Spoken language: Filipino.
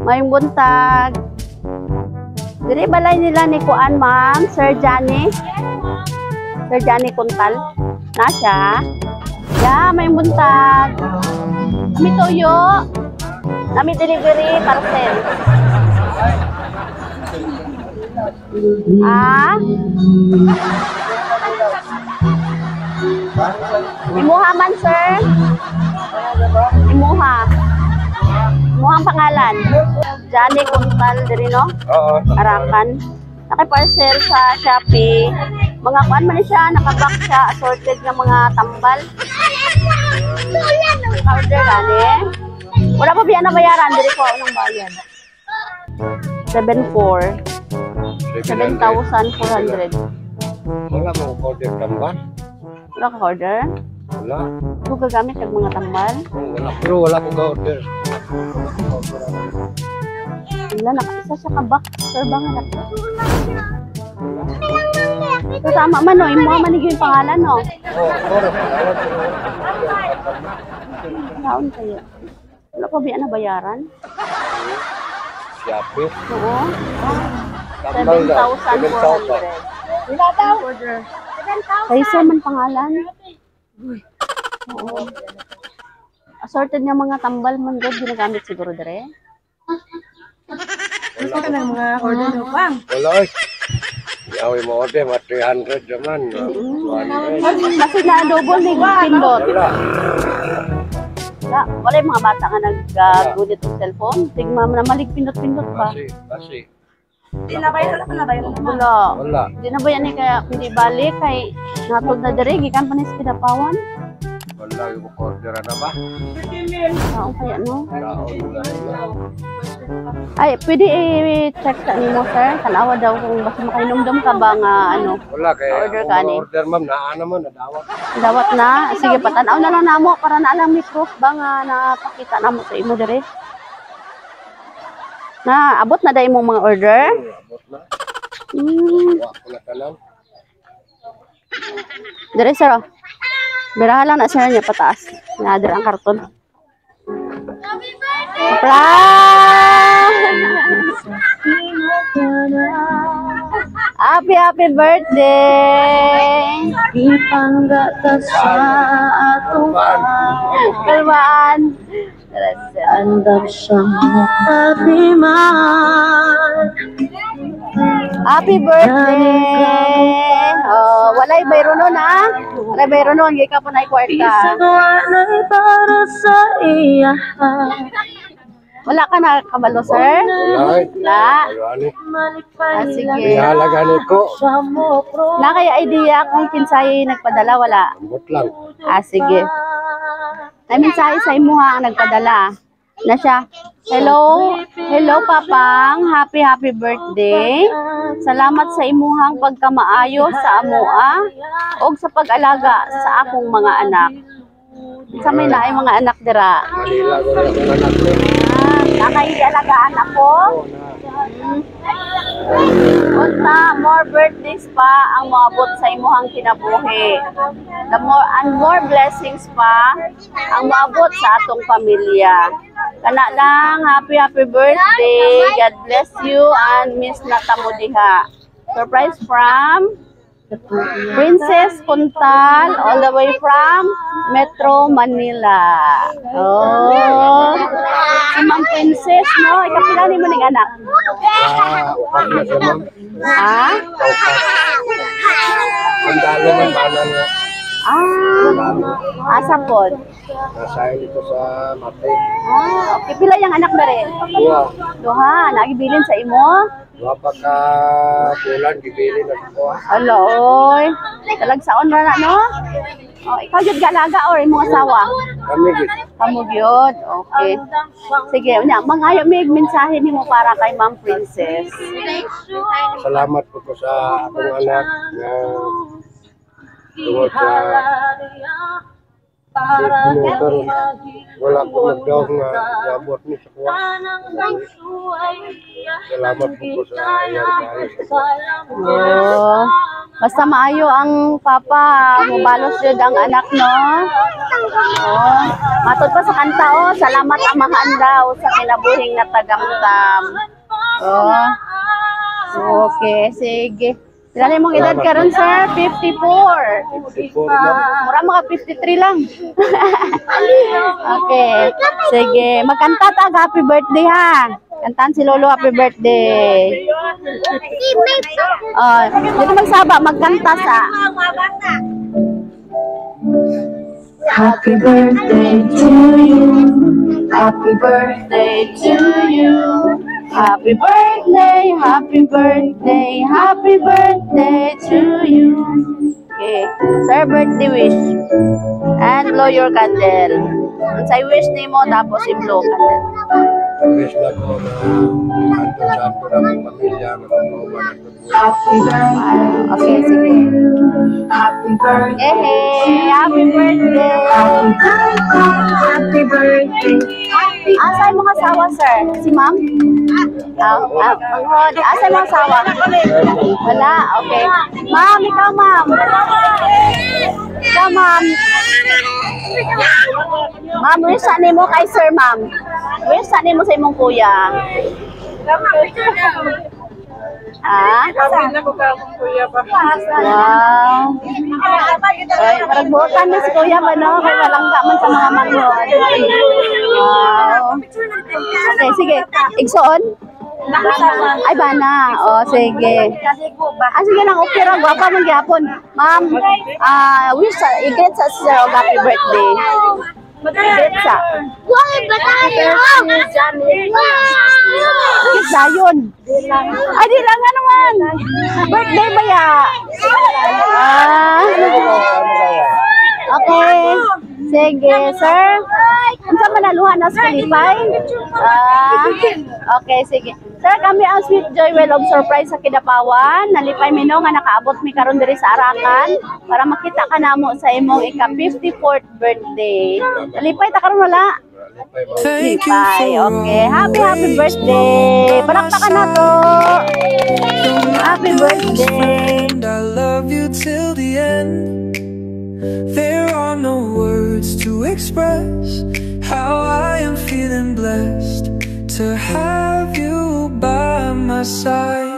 Mayong buntag. Diri balay nila ni Kuan, ma'am, Sir Johnny. Sir Johnny Kuntal. Na siya. Ya, mayong buntag. Kami tuyo. Kami delivery parcel. Ah? Imuha man, sir. Imuha. Imuha ang pangalan. Johnny Kuntal diri, no? Oo. Arakan. Naki-parcel sa Shopee. Mga kuan man siya, nakabox siya, assorted ng mga tambal. Order gani. Wala pa biya na bayaran, diri ko unang bayad. 7,400. Wala mo order tambal? Wala ka order? Wala. Ito gagamit ng mga tambal? Wala. Pero wala ko order. Wala, nakaisa siya ka box. Sir, ba nga natin? So, tama man, no? Imo man yung pangalan, no? Taon kayo. Wala pa biya na bayaran? Shopee? Oo. Tambal daw. 7,400. Wala daw. Kaysa man pangalan. Oo. Assorted nga mga tambal man doon, ginagamit siguro dire. Gusto ka ng mga order mo pang? Wala eh. Yawi mo order, mga 300 naman. 200. Kasi na-double ni pindot. Wala. Wala yung mga bata nga nag-gunit ng cellphone. Tigma na malig pindot-pindot pa. Kasi. Di na bayan, wala pa na bayan. Wala. Wala. Di na ba yan eh, kaya hindi balik kay natod na dire, gikan pa ni sa Kidapawan. Wala yung order na ba? Saan kaya no? Wala. Ay, pwede i-check sa nimo, sir. Tanawa daw kung basta makainomdom ka ba nga ano. Wala kaya. Order ka ni. Order ma'am, naana mo, nadawat. Dawat na. Sige, patanaw na lang namo para na alam ni proof ba nga napakita namo sa imo dire. Na, abot na dahil mong mga order? Abot na. Hmm. Wala ka lang. Dire, sir, oh. Birahan lang na sir niya pataas. Nadir ang karton. Happy birthday! Ipanggata sa atong Kalmaan! andam siyang matabiman. Happy birthday! Oh, walay bayro nun, ha? Walay bayro nun, hindi ka pa na-kwarta. Isaganay para sa iya. Wala ka na kabalo, sir? Wala. Wala. Ah, sige. Ihalagan ko. Na kaya idea kung kinsay nagpadala, wala? Ambot lang. Ah, sige. Ay, mensahe sa imo ha, ang nagpadala. Na siya, hello Papang, happy birthday. Salamat sa imuhang pagkamaayo sa amoa o sa pag-alaga sa akong mga anak. Sa may naay mga anak dira. Manila ko rin ang anak ko. Nakaialagaan ako. Unta, more birthdays pa ang maabot sa imuhang kinabuhi. More blessings pa ang maabot sa atong pamilya. Kana lang, happy birthday. God bless you and Miss Natamudiha. Surprise from Princess Kuntal, all the way from Metro Manila. Oh, si Ma'am Princess, no? Ikapilani mo ng anak. Upag na siya ma'am. Ha? Ang dalo ng banan niya. Asa po? Nasahin ito sa mate. Okay. Pila yung anak na rin? Duha. Nagibilin sa imo? Dua pa ka bulan, gibili na ko. Hello, oy. Talagsaon na na, no? Oh, ikaw yun galaga or imong asawa? Kami gid. Kamog yun? Okay. Sige, mangayo may mensahe nimo para kay Ma'am Princess. Salamat po ko sa akong anak na tungod sa motor. Wala ko magdaw nga nabot ni sa kuha. Salamat po ko sa iyang kahit. Oh, basta maayo ang papa, mubalos yun ang anak, no? Oh, matod pa sa kanta, oh. Salamat amahan daw sa kinabuhing natagamtam. Oh. Okay, sige. Ilan mong edad ka ron, sir? 54. 54 lang. Mura mga 53 lang. Okay. Sige. Magkanta tag. Happy birthday, ha? Kantaan si Lolo, happy birthday. Dito magsaba. Magkanta sa... Happy birthday to you. Happy birthday to you. Happy birthday, happy birthday, happy birthday to you. Okay, sir, birthday wish. And blow your candle. Ang say wish nimo tapos i-blow candle. Wish lang ko na santo-santo na ang pamilya ng mga Happy birthday. Okay, sige. Happy birthday. Hey, happy birthday. Happy birthday. Happy birthday. Asa yung mga asawa, sir? Si ma'am? Manghod. Asa yung mga asawa? Wala? Okay. Ma'am, ikaw, ma'am. Ikaw, ma'am. Ma'am, wish sa mo kay sir, ma'am. Wish sa mo sa imong kuya. Ah? Wow. Ay, parang buotan na si kuya ba, no? Kaya walangga man sa mga manghod. Wow. Okay, sige. Igsoon? Ay, bana. O, sige. Sige lang, okay ra. Gwapa man gyapon. Ma'am, wish sa, i-greet sa sir og happy birthday. I-greet sa. Greet sa yun. Ay, di lang nga naman. Birthday ba ya? Okay. Sige, sir. Ang sa manaluhan na sa Pilipay? Okay, sige. Sir, kami ang Sweet Joy Well of Surprise sa Kidapawan. Nalipay mino nga nakaabot mi karon diri sa Arakan para makita ka namo sa imong ika-54th birthday. Nalipay ta karon wala? Lipay. Okay. Happy birthday. Palakpakan na to. Happy birthday. I love you till the end. There are no words to express how I am feeling blessed to have you by my side.